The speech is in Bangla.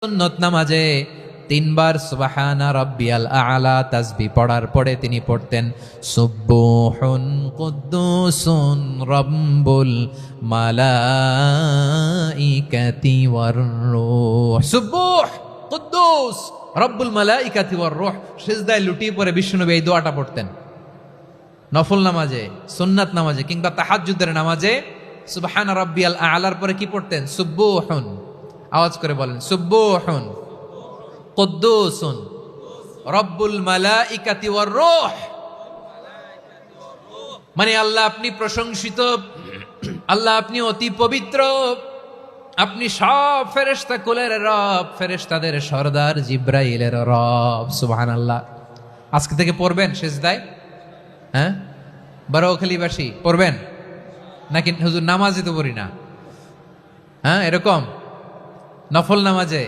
সুন্নত নামাজে তিনবার সুবহানা রাব্বিয়াল আ'লা তাসবিহ পড়ার পরে তিনি পড়তেন সুবহুন কুদ্দুসুন রাব্বুল মালাইকাতি ওয়ার রূহ। সুবহ কুদ্দুস রাব্বুল মালাইকাতি ওয়ার রূহ। সিজদায় লুটিয়ে পড়ে বিশ্বনবী এই দোয়াটা পড়তেন। নফল নামাজে, সুন্নাত নামাজে কিংবা তাহাজ্জুদের নামাজে সুবহানা রাব্বিয়াল আ'লার পরে কি পড়তেন? সুবহুন। আওয়াজ করে বলেন সুবহুন কুদ্দুসুন রব্বুল মালাইকাতি ওয়ার রূহ। মানে আল্লাহ আপনি প্রশংসিত, আল্লাহ আপনি অতি পবিত্র, আপনি সব ফেরেশতা কুলের রব, ফেরেশতাদের সরদার জিব্রাইলের রব। সুবহানাল্লাহ। আজকে থেকে পড়বেন সিজদায়? হ্যাঁ, বারোখালীবাসী পড়বেন নাকি হুজুর নামাজে তো পড়ি না? হ্যাঁ, এরকম নফল নামাজে